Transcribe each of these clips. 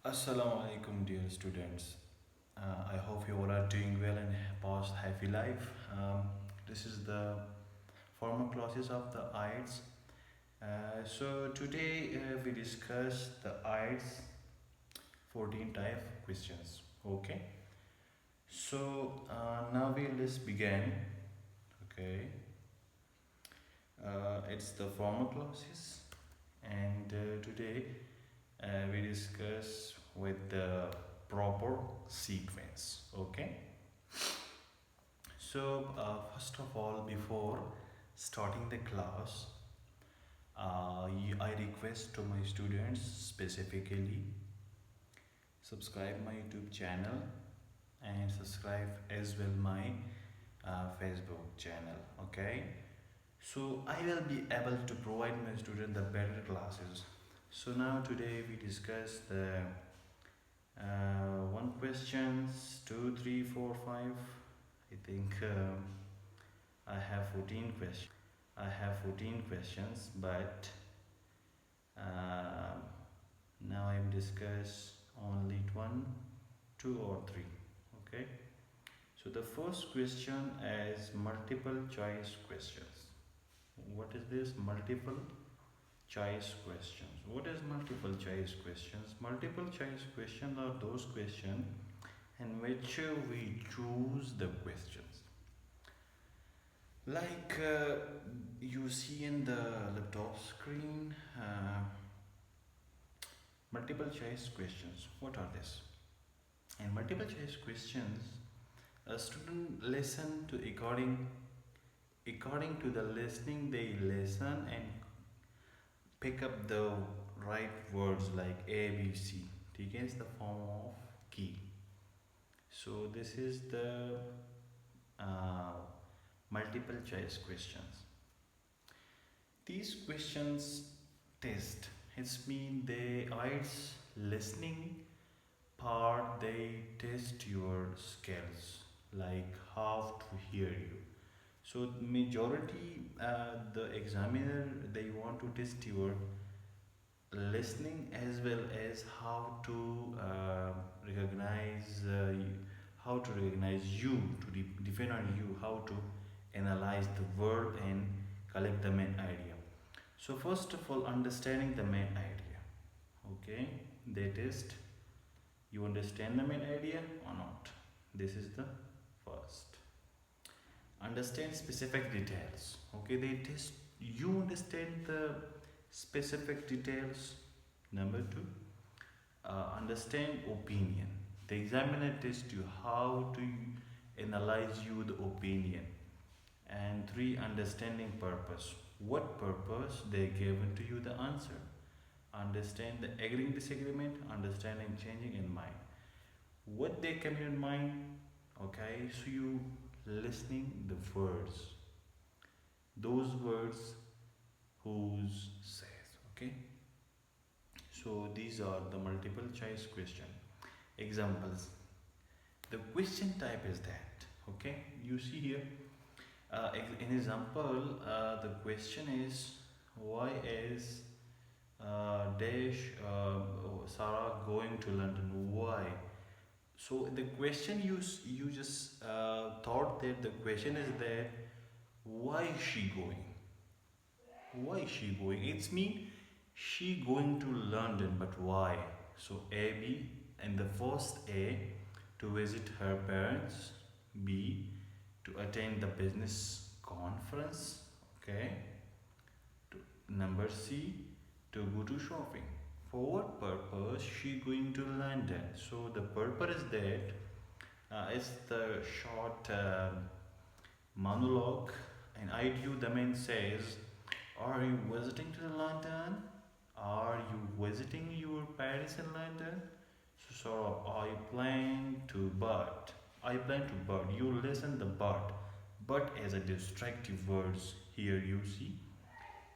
Assalamu alaikum, dear students. I hope you all are doing well and past happy life. This is the formal classes of the IELTS. So today we discuss the IELTS 14 type questions. Okay. So now let's begin. Okay. It's the formal classes, and today we discuss with the proper sequence. Okay, so first of all, before starting the class, I request to my students specifically subscribe my YouTube channel and subscribe as well my Facebook channel. Okay, so I will be able to provide my student the better classes. So now today we discuss the one questions, two, three, four, five. I think I have 14 questions. I have 14 questions, but uh, now I'm discuss only one, two or three. Okay. So the first question is multiple choice questions. What is this multiple choice questions? What is multiple choice questions? Multiple choice questions are those questions in which we choose the questions. Like you see in the laptop screen, multiple choice questions. What are these? And multiple choice questions, a student listen to according to the listening they listen and pick up the right words like A, B, C. ठीक is the form of key. So this is the uh, multiple choice questions. These questions test. It's mean they IELTS listening part. They test your skills, like how to hear you. So majority, the examiner they want to test your listening as well as how to recognize how to recognize you to define on you, how to analyze the word and collect the main idea. So first of all, understanding the main idea. Okay, they test you understand the main idea or not. This is the first. Understand specific details. Okay, they test you understand the specific details. Number two, understand opinion. The examiner tests you how to analyze you the opinion. And three, understanding purpose. What purpose they given to you the answer. Understand the agreeing disagreement, understanding changing in mind. What they come in mind. Okay, so you listening the words. Those words whose says. Okay. So these are the multiple choice question. Examples. The question type is that. Okay. You see here. In example, the question is why is Dash Sarah going to London? Why? So the question you just thought that the question is that why is she going? Why is she going? It's mean she going to London, but why? So A B, and the first A to visit her parents, B to attend the business conference, okay. To, number C to go to shopping. For what purpose she going to London? So the purpose is that it's the short monologue, and IDU the man says, are you visiting to London? Are you visiting your parents in London? So I plan to but. I plan to but. You listen the but. But as a distractive words here you see.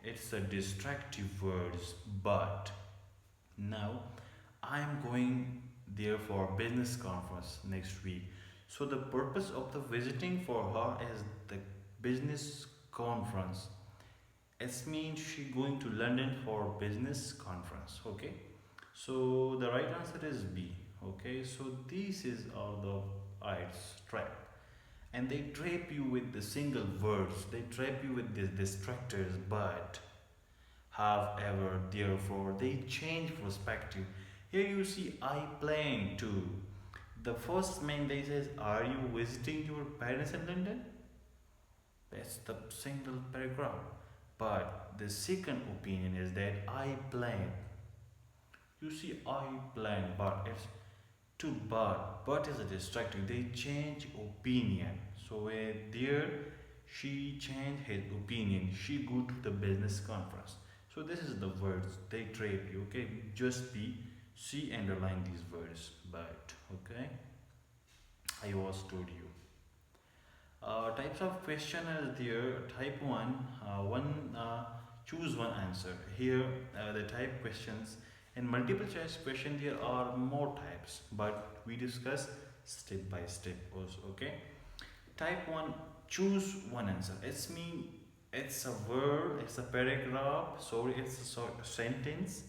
It's a distractive words but. Now I am going there for business conference next week. So the purpose of the visiting for her is the business conference. It means she going to London for business conference. Okay. So the right answer is B. Okay, so this is all the arts trap, and they trap you with the single words. They trap you with the distractors, but however, therefore, they change perspective. Here you see I plan to. The first main day says, "Are you visiting your parents in London?" That's the single paragraph. But the second opinion is that I plan. You see, I plan, but it's too bad. But is a distracting. They change opinion. So there, she changed his opinion. She go to the business conference. So this is the words they trap you. Okay, just be. She underline these words. But okay, I was told you. Types of question are there. Type 1, choose one answer. Here, the type questions. In multiple choice question, there are more types, but we discuss step by step also, okay? Type 1, choose one answer. It's a word, it's a paragraph, sorry, it's a sentence.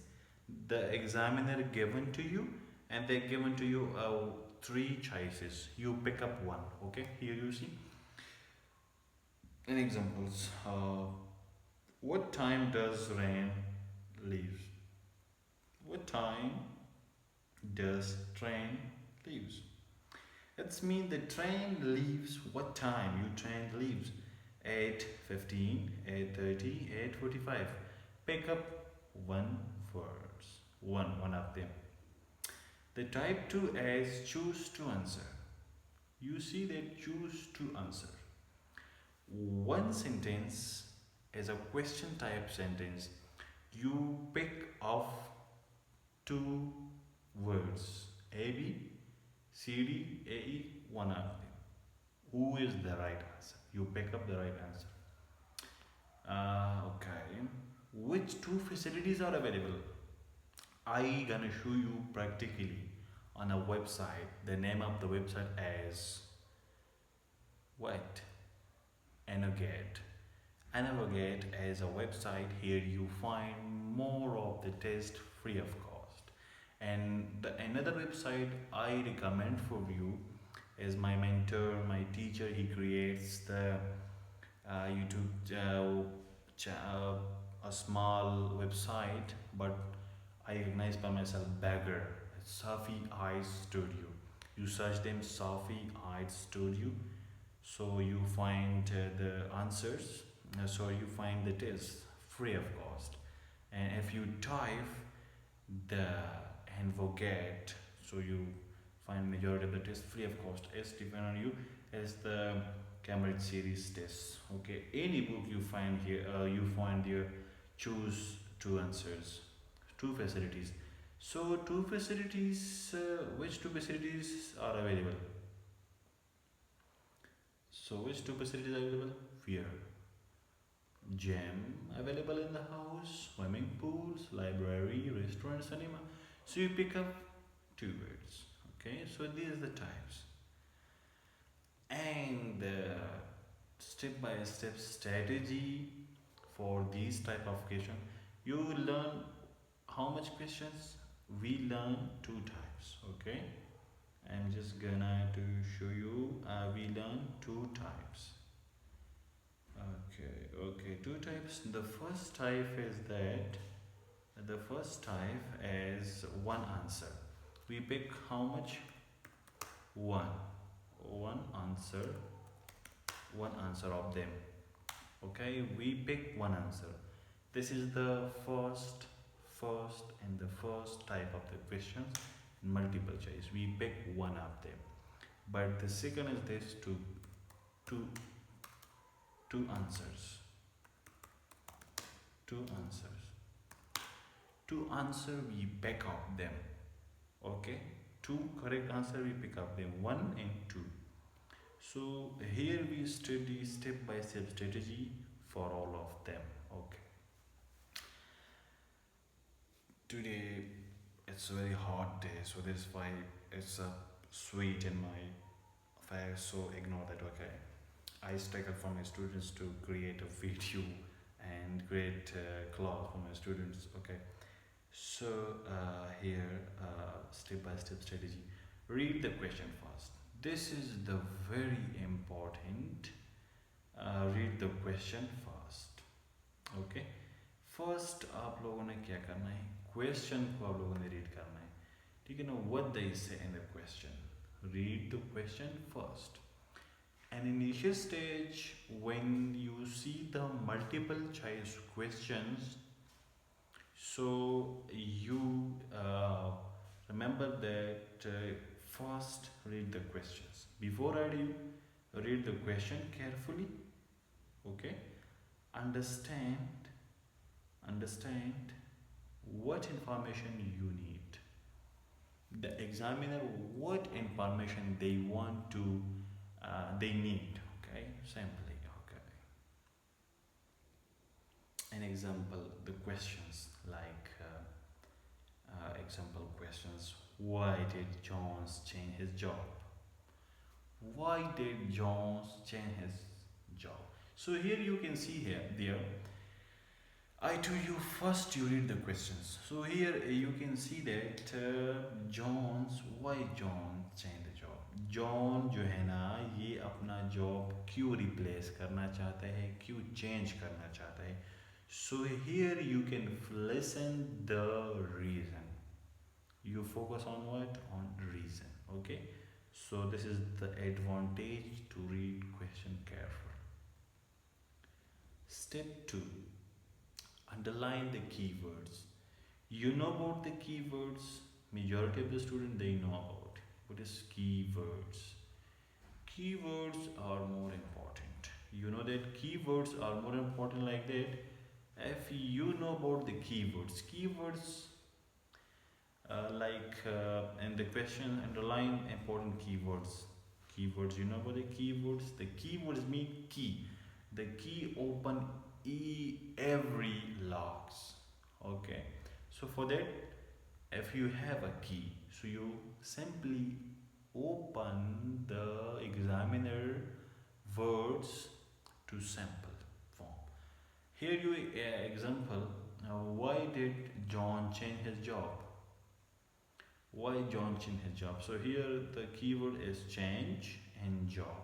The examiner given to you, and they given to you three choices. You pick up one, okay? Here you see in examples, what time does rain leaves? What time does train leaves? It's mean the train leaves. What time you train leaves? 8:15, 8:30, 8:45. Pick up one words. One of them. The type 2 as choose to answer. You see they choose to answer. One sentence is a question type sentence. You pick off two words A B, C D, A E, one of them. Who is the right answer? You pick up the right answer. Okay. Which two facilities are available? I gonna show you practically on a website. The name of the website as what? Anogate. Anavigate as a website. Here you find more of the test free of cost. And another website I recommend for you is my mentor, my teacher. He creates the YouTube a small website, but I recognize by myself beggar. It's Safi Eyes Studio. You search them Safi Eyes Studio, so you find the answers, so you find the test free of cost. And if you type the advocate, so you find majority of the test free of cost. Is depend on you as the Cambridge series test. Okay, any book you find here, you find here, choose two answers, two facilities. So two facilities, which two facilities are available? So which two facilities are available? Fear. Gym available in the house, swimming pools, library, restaurant, cinema. So you pick up two words. Okay, so these are the types. And the step by step strategy for these type of question, you will learn how much questions. We learn two types. Okay, I'm just gonna to show you. We learn two types. Okay, two types. The first type is that the first type is one answer. We pick how much? One. One answer. One answer of them. Okay, we pick one answer. This is the and the first type of the questions in multiple choice. We pick one of them. But the second is this two two answers. Two answers. To answer we pick up them. Okay, two correct answer we pick up them, one and two. So here we study step by step strategy for all of them. Okay, today it's a very hot day, so that's why it's a sweet in my face, so ignore that. Okay, I struggle for my students to create a video and create class for my students. Okay, So here, step by step strategy. Read the question first. This is the very important. Read the question first. Okay. First आप लोगों ने क्या करना है, question को आप लोगों ने रीड करना है, ठीक है ना. व्हाट दे से in the question, read the question first. An initial stage, when you see the multiple choice questions, so you remember that first read the questions. Before read the question carefully. Okay, understand understand what information you need, the examiner what information they want to they need. Okay, simply. Okay, an example, the questions like example questions: why did Jones change his job? Why did Jones change his job? So here you can see here there, I told you first you read the questions. So here you can see that why John changed the job. John जो है ना, ये अपना job क्यों replace करना चाहता है, क्यों चेंज करना चाहता है. So here you can listen the reason. You focus on what? On reason. Okay. So this is the advantage to read question carefully. Step 2. Underline the keywords. You know about the keywords. Majority of the students they know about. What is keywords? Keywords are more important. You know that keywords are more important like that. If you know about the keywords in the question underline important keywords. Keywords, you know about the keywords. The keywords mean key. The key open every locks. Okay, so for that, if you have a key, so you simply open the examiner words to sample form. Here you example, why did John change his job? Why John changed his job? So here the keyword is change and job.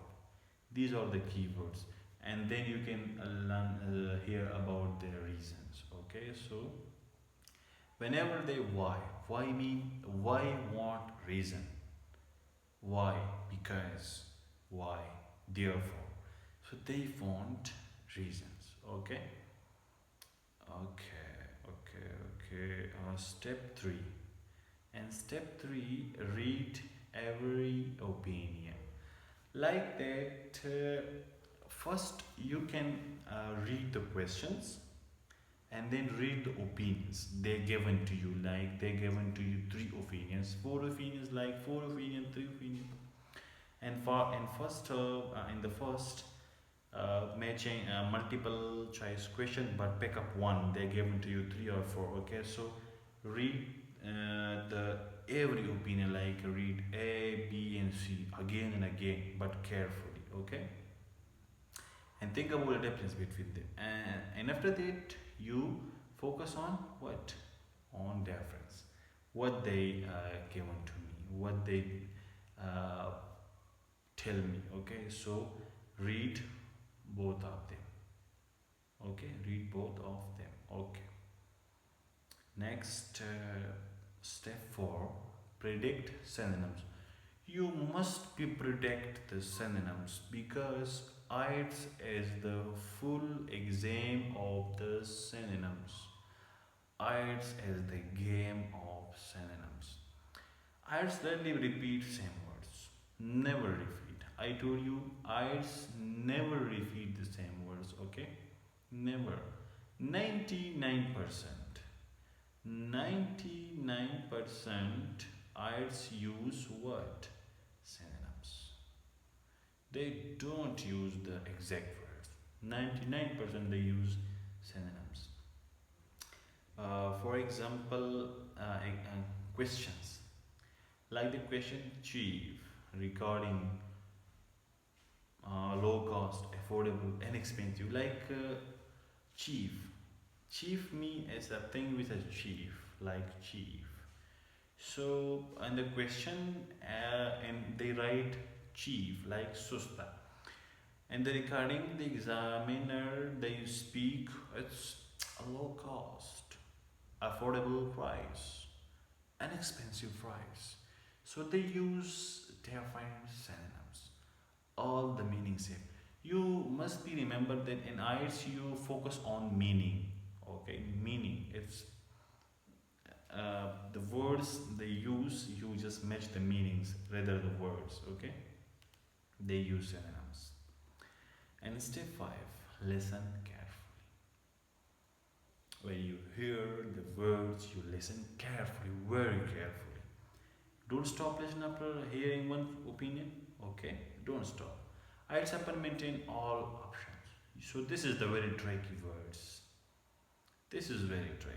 These are the keywords, and then you can learn hear about their reasons. Okay, so whenever they why mean why want reason, why because, why therefore, so they want reasons. Okay, step 3. And step 3, read every opinion. Like that, first you can read the questions and then read the opinions they given to you. Like they given to you 3 opinions, 4 opinions, like 4 opinion, 3 opinion. And in the first matching multiple choice question, but pick up one. They given to you 3 or 4. Okay, so read the every opinion, like read A, B, and C again and again, but carefully. Okay, and think about the difference between them. And after that, you focus on what? On difference. What they given to me, what they uh, tell me. Okay, so read both of them. Okay, read both of them. Okay. Next, step 4, predict synonyms. You must be predict the synonyms because IELTS is the full exam of the synonyms. IELTS is the game of synonyms. IELTS rarely repeat same words. Never repeat. I told you IELTS never repeat the same words. Okay, never. 99%. 99% IELTS use what? Synonyms. They don't use the exact words. 99% they use synonyms. For example, questions. Like the question chief regarding low cost, affordable, inexpensive. Like chief. Chief me as a thing with a chief. like chief. So, and the question, and they write chief like susta. And the recording, the examiner, they speak, it's a low cost, affordable price, an expensive price. So they use terrifying synonyms, all the meaning same. You must be remembered that in IELTS you focus on meaning. Okay, meaning. It's the words they use. You just match the meanings rather the words. Okay, they use synonyms. And step five, listen carefully. When you hear the words, you listen carefully, very carefully. Don't stop listening after hearing one opinion. Okay, don't stop. I'd happen maintain all options. So this is the very tricky words. This is very tricky.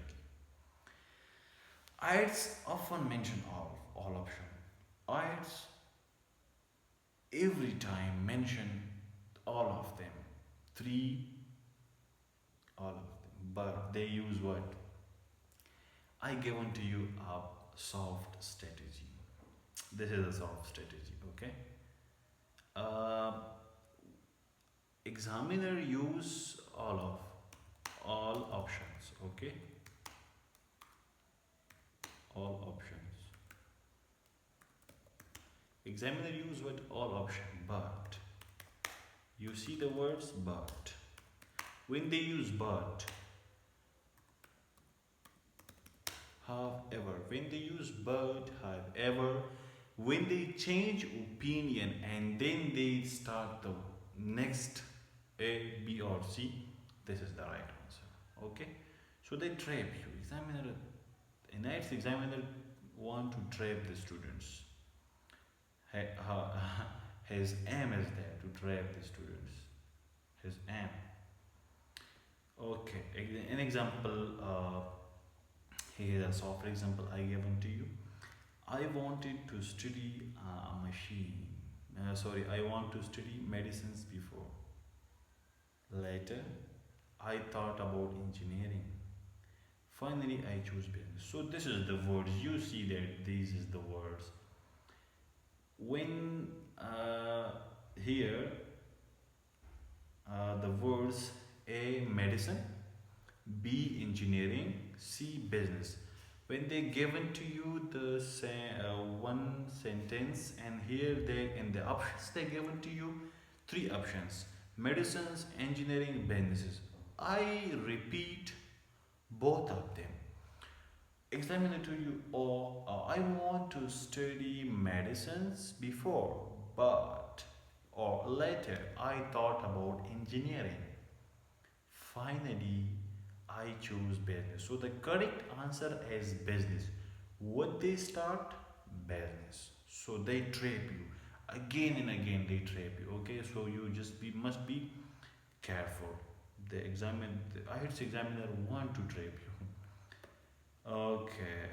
I'ds often mention all option. I'ds every time mention all of them. Three, all of them. But they use what? I given to you a soft strategy. This is a soft strategy, okay? Uh, Examiner use all options, okay? All options. Examiner use what? All option, but you see the words but. When they use but, however, when they use but, however, when they change opinion and then they start the next A, B, or C, this is the right answer. Okay? So they trap you. Examiner, a nice examiner want to trap the students. His aim is there to trap the students. His aim. Okay, an example. Here is a soft example I given to you. I wanted to study a machine. I want to study medicines before. Later, I thought about engineering. Finally, I choose business. So this is the words. You see that these is the words. When here the words A medicine, B engineering, C business. When they given to you the one sentence, and here they in the options they given to you three options: medicines, engineering, businesses. I repeat both of them. Examine it to you. Or I want to study medicines before, but or later I thought about engineering. Finally, I choose business. So the correct answer is business. What they start? Business. So they trap you. Again and again they trap you. Okay, so you just must be careful. The IELTS examiner want to trap you. Okay,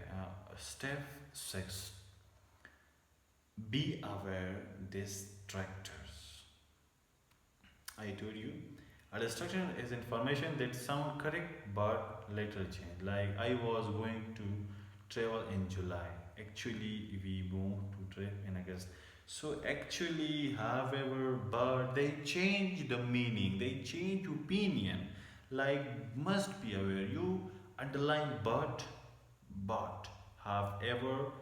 step 6. Be aware distractors. I told you a distraction is information that sound correct but later change. Like I was going to travel in July. Actually, we moved to trip in August. So actually, however, but they change the meaning. They change opinion. Like must be aware. You underline but, however,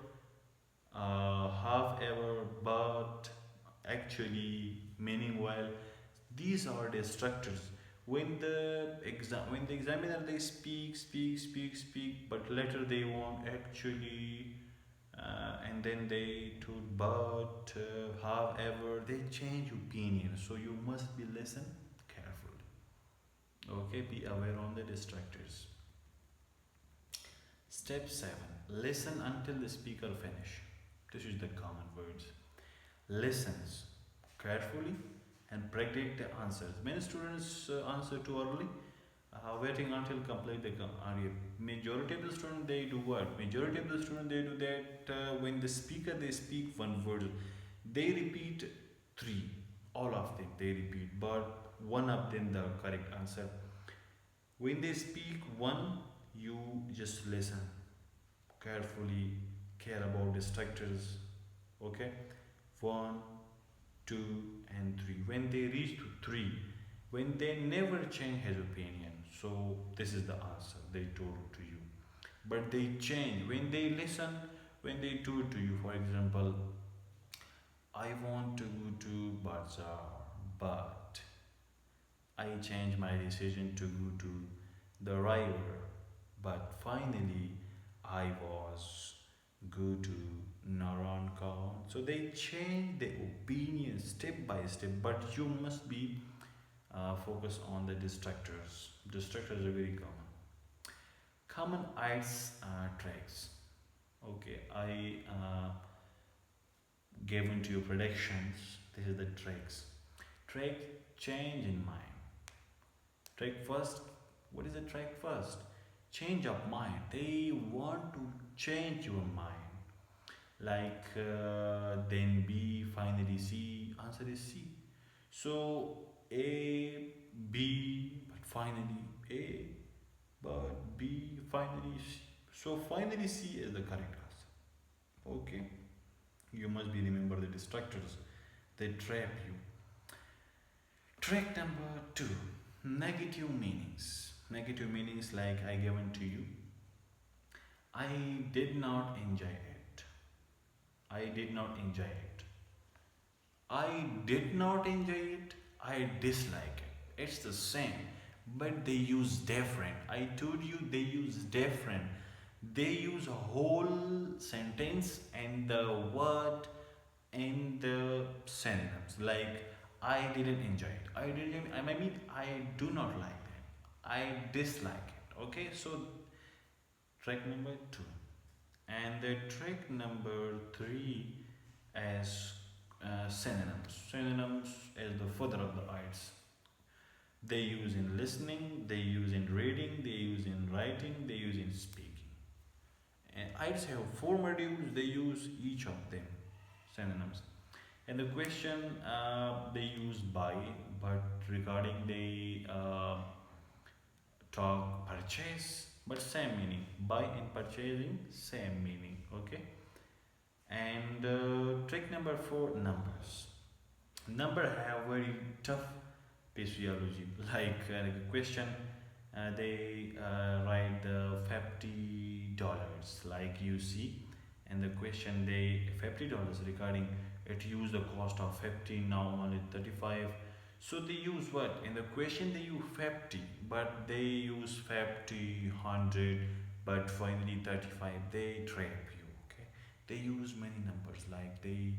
but, actually, meaning while. These are distractors. When the examiner they speak, but later they won't actually, and then they told but, however, they change opinion. So you must be listen carefully. Okay, be aware on the distractors. Step 7. Listen until the speaker finish. This is the common words. Listens carefully and predict the answers. Many students answer too early, waiting until complete the area. Majority of the students they do what? Majority of the students they do that when the speaker they speak one word, they repeat three. All of them they repeat, but one of them the correct answer. When they speak one, you just listen. carefully care about distractors. Okay, one, two, and three. When they reach to three, when they never change his opinion, so this is the answer they told to you. But they change when they listen, when they told to you. For example, I want to go to Bazaar, but I changed my decision to go to the river. But finally, I was go to Naranka. So they change their opinion step by step. But you must be focused on the distractors. Distractors are very common. Common eyes tracks. Okay, I gave into your predictions. This is the tracks. Track change in mind. Track first. What is the track first? Change of mind. They want to change your mind. Like then B, finally C. Answer is C. So A, B, but finally A, but B, finally C. So finally C is the correct answer. Okay. You must be remember the distractors. They trap you. Trick number two, negative meanings. Negative meanings like I given to you. I did not enjoy it. I did not enjoy it. I did not enjoy it. I dislike it. It's the same, but they use different. I told you they use different. They use a whole sentence and the word and the synonyms. Like I didn't enjoy it. I mean I do not like that. I dislike it. Okay, so trick number two. And the trick number three is synonyms. Synonyms is the further of the arts. They use in listening, they use in reading, they use in writing, they use in speaking. And IELTS have four modules, they use each of them, synonyms. And the question they use by, but regarding they talk purchase, but same meaning. Buy and purchasing, same meaning. Okay. And trick number four, numbers. Number have very tough physiology. Like a question, they write the $50 like you see, and the question they $50 regarding it use the cost of 50 now only 35. So they use what in the question they use 50, but they use 50 100, but finally 35. They trap you. Okay, they use many numbers like they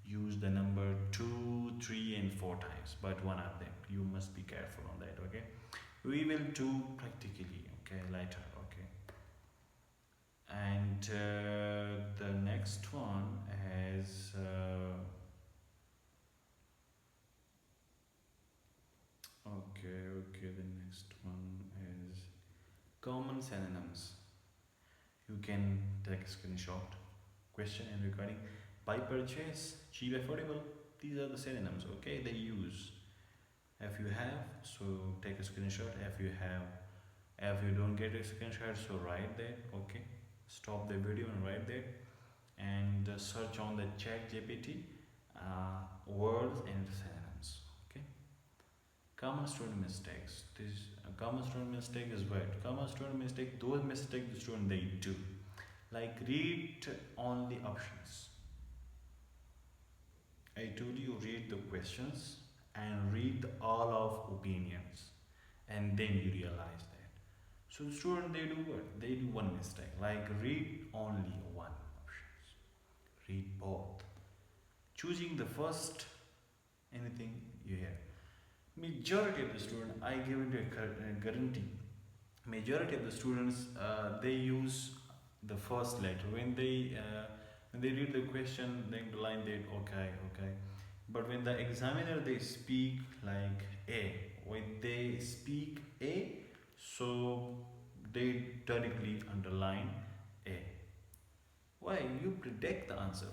use the number 2 3 and 4 times, but one of them you must be careful on that. Okay, we will do practically, okay, later. Okay, and the next one is okay, the next one is common synonyms. You can take a screenshot. Question and regarding buy, purchase, cheap, affordable. These are the synonyms. Okay, they use. If you have, so take a screenshot. If you have, if you don't get a screenshot, so write that. Okay, stop the video and write that, and search on the chat GPT words and synonyms. Okay. Common student mistakes. This common student mistake is what? Common student mistake. Those mistakes the student they do, like read only options. I told you read the questions and read all of opinions, and then you realize that. So the student they do what? They do one mistake, like read only one options. Read both. Choosing the first anything you hear. Majority of the student, I give it a guarantee. Majority of the students they use the first letter when they read the question, they line that okay. But when the examiner they speak like A, when they speak A, so they directly underline A. Why? You predict the answer.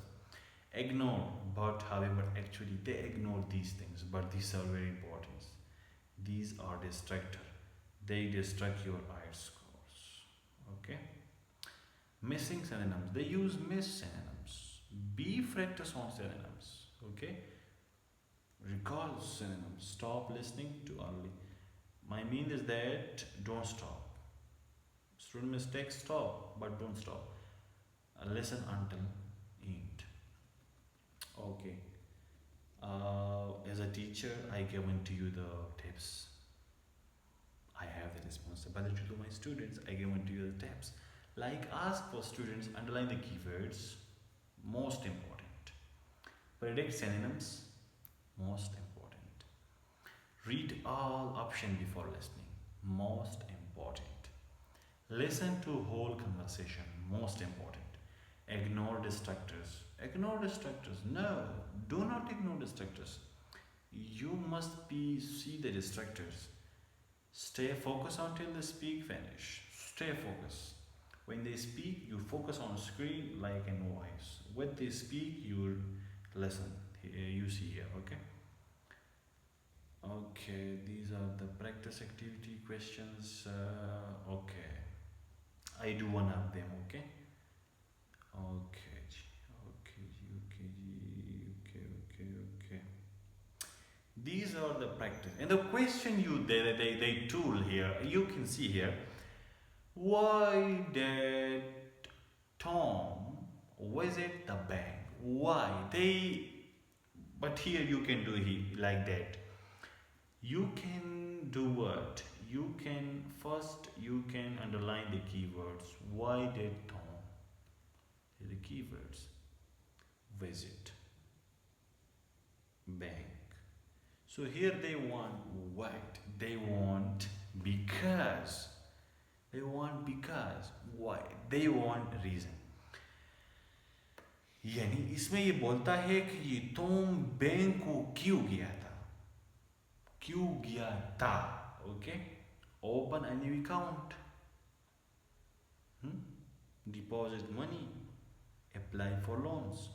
Ignore, but however, actually they ignore these things, but these are very important. These are distractor. They distract your IELTS scores. Okay. Missing synonyms. They use miss synonyms. Be practice on synonyms. Okay. Recall synonyms. Stop listening too early. My mean is that don't stop. Student mistakes, stop, but don't stop. Listen until end. Okay. As a teacher, I given to you the tips. I have the responsibility to my students. I given to you the tips. Like ask for students underline the keywords. Most important. Predict synonyms. Most important. Read all option before listening. Most important. Listen to whole conversation. Most important. Ignore distractors. Ignore distractors. No, do not ignore distractors. You must be see the distractors. Stay focused until they speak finish. Stay focused. When they speak, you focus on screen like in voice. When they speak, you listen. You see here, okay? Okay, these are the practice activity questions. Okay, I do one of them, okay? Okay, okay, okay, okay. These are the practice. And the question you they tool here, you can see here. Why did Tom visit the bank? Why? But here you can do like that. You can do what? You can underline the keywords. Why did Tom? The keywords. Visit. Bank. So here they want what? They want because. They want because. Why? They want reason. यानी इसमें ये बोलता है कि ये तुम bank को क्यों गया था? क्यों गया था? Okay? Open a new account. Deposit money. Apply for loans.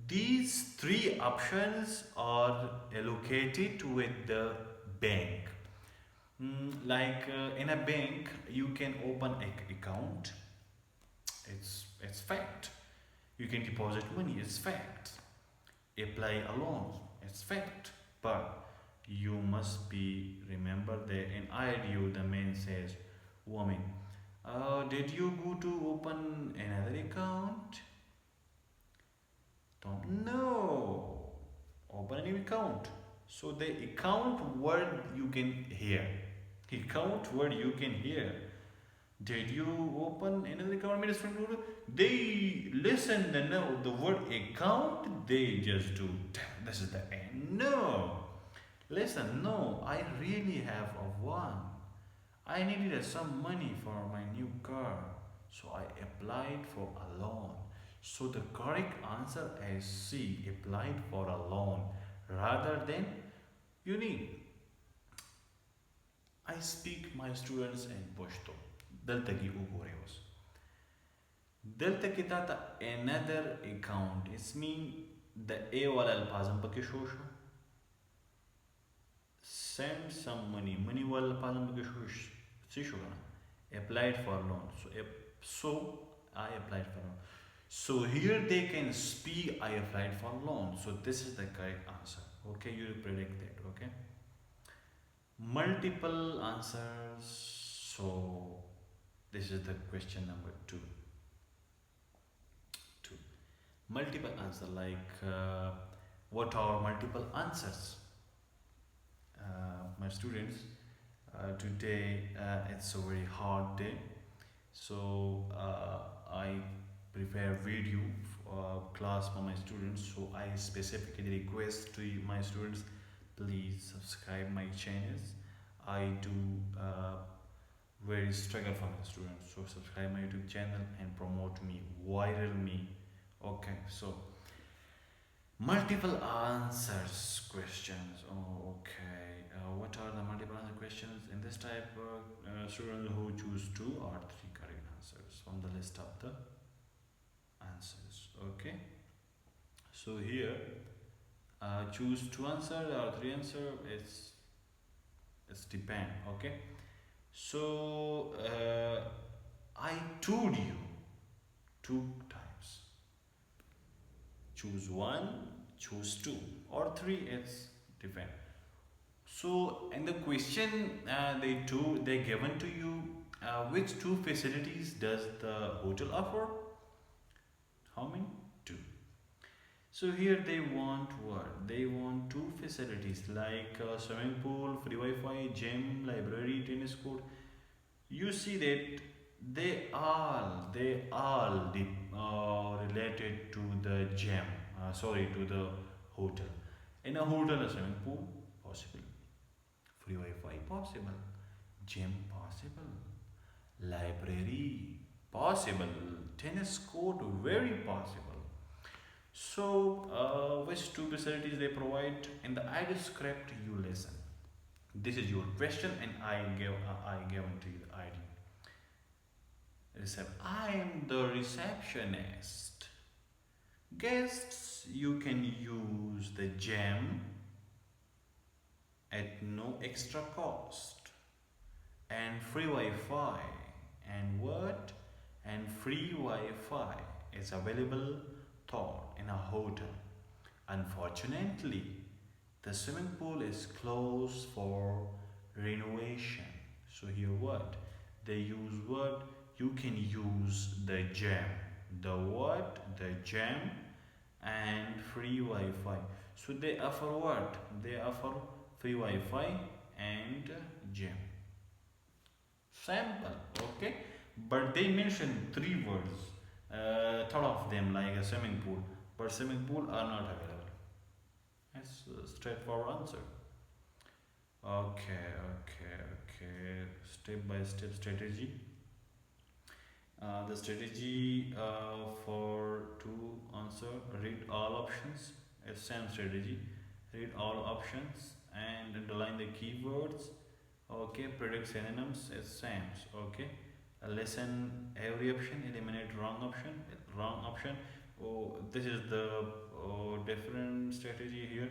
These three options are allocated with the bank. In a bank, you can open an account. It's fact. You can deposit money. It's fact. Apply a loan. It's fact. But you must be remember that in IDU the man says, "Woman, did you go to open another account?" Tom, no. Open a new account. So the account word you can hear. Account word you can hear. Did you open another account? They listen, they know the word account, they just do. This is the end. No. Listen, no, I really have a one. I needed some money for my new car. So I applied for a loan. So the correct answer is C, applied for a loan rather than you need. I speak my students in Pashto. Daltagi ugoreos. Daltaki tata another account. It's mean the A wala alpazam pakishosho. Send some money. Money wala alpazam pakishosh. Applied for loan. So I applied for loan. So here they can speak I applied for loan. So this is the correct answer. Okay, you predict that. Okay. Multiple answers. So this is the question number 2. Multiple answer what are multiple answers? My students, today it's a very hard day. So I prepare video class for my students. So I specifically request to my students, please subscribe my channels. I do very struggle for my students. So subscribe my YouTube channel and promote me, viral me. Okay, so multiple answers questions. Oh, okay. What are the multiple answer questions? In this type, students who choose 2 or 3 correct answers from the list of the answers. Okay. So here, choose 2 answers or 3 answers. It's depend. Okay. So I told you two times. Choose one, choose two, or three. It's depend. So, in the question they given to you, which two facilities does the hotel offer? How many? Two. So here they want what? They want two facilities like swimming pool, free Wi-Fi, gym, library, tennis court. You see that they all related to the gym. Sorry, to the hotel. In a hotel, a swimming pool possible, free Wi-Fi possible, gym possible, library possible, tennis court very possible. So, which two facilities they provide? In the ID script, you listen. This is your question, and I given to you the ID. I am the receptionist. Guests, you can use the gym at no extra cost, and free Wi-Fi, and what? And free Wi-Fi is available taught in a hotel. Unfortunately, the swimming pool is closed for renovation. So here what? They use what? You can use the gym. The what? The gym and free Wi-Fi. So they offer what? They offer free Wi-Fi and gym. Sample, okay? But they mention three words. Third of them like a swimming pool, but swimming pool are not available. That's a straightforward answer. Okay. Step by step strategy. The strategy for to answer, read all options. It's same strategy. Read all options and underline the keywords. Okay, predict synonyms. It's same. Okay. Listen every option. Eliminate wrong option. Wrong option. Oh, this is the different strategy here.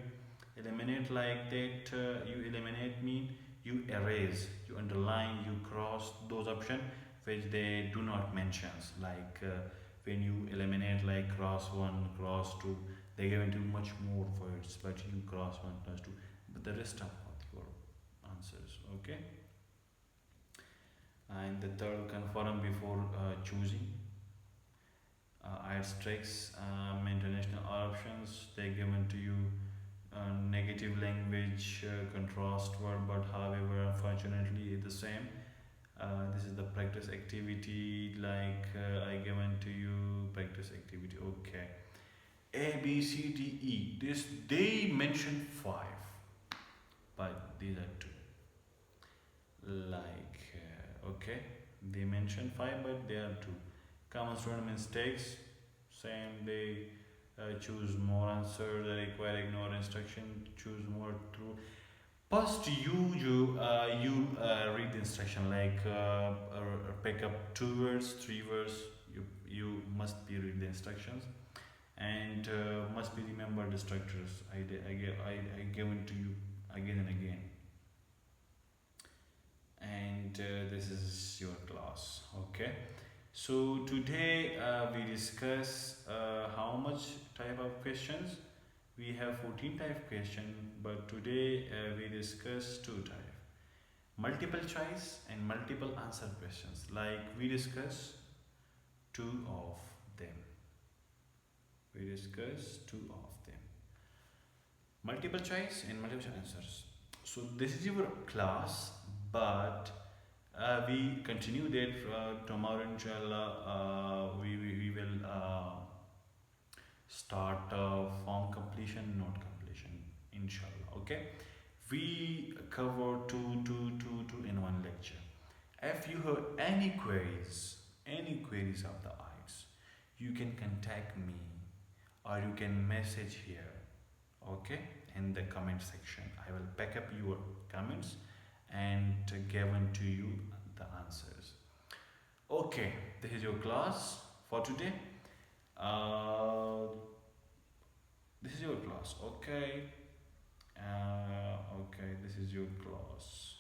Eliminate like that. You eliminate mean you erase, you underline, you cross those options which they do not mention. Like when you eliminate like cross one, cross two, they give into much more words, but you cross one, cross two, but the rest of your answers. Okay. And the third, confirm before choosing. Asterisks, international options, they given to you negative language, contrast word, but however, unfortunately, the same. This is the practice activity, like I given to you practice activity. Okay, A, B, C, D, E. This they mention five, but these are two. Like okay, they mention five, but they are two. Common student mistakes. Same, they choose more answer. They require ignore instruction. Choose more true. First, you read the instruction like pick up two words, three words. You must be read the instructions and must be remember the structures. I given to you again and again. And this is your class. Okay. So today we discuss how much type of questions. We have 14 type question, but today we discuss two type: multiple choice and multiple answer questions. Like we discuss two of them. We discuss two of them: multiple choice and multiple answers. So this is your class, but we continue that tomorrow. Inshallah, we will start form completion, note completion. Inshallah, okay. We cover two in one lecture. If you have any queries of the IELTS, you can contact me or you can message here, okay, in the comment section. I will pick up your comments and given to you the answers. Okay, this is your class for today. This is your class, okay. Okay, this is your class.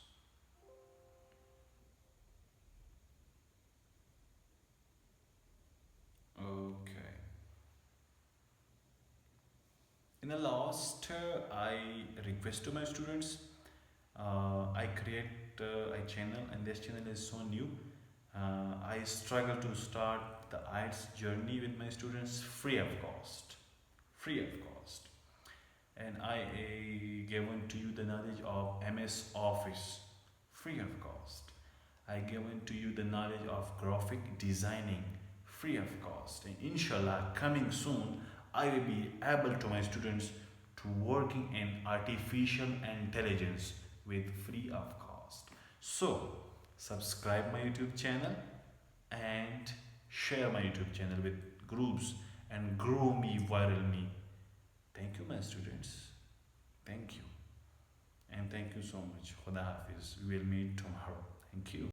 last, I request to my students, I create a channel, and this channel is so new. I struggle to start the IELTS journey with my students free of cost. Free of cost. And I given to you the knowledge of MS Office free of cost. I given to you the knowledge of graphic designing free of cost. And inshallah, coming soon, I will be able to my students to working in artificial intelligence with free of cost. So subscribe my YouTube channel and share my YouTube channel with groups and grow me, viral me. Thank you, my students. Thank you. And thank you so much. Khuda Hafiz. We will meet tomorrow. Thank you.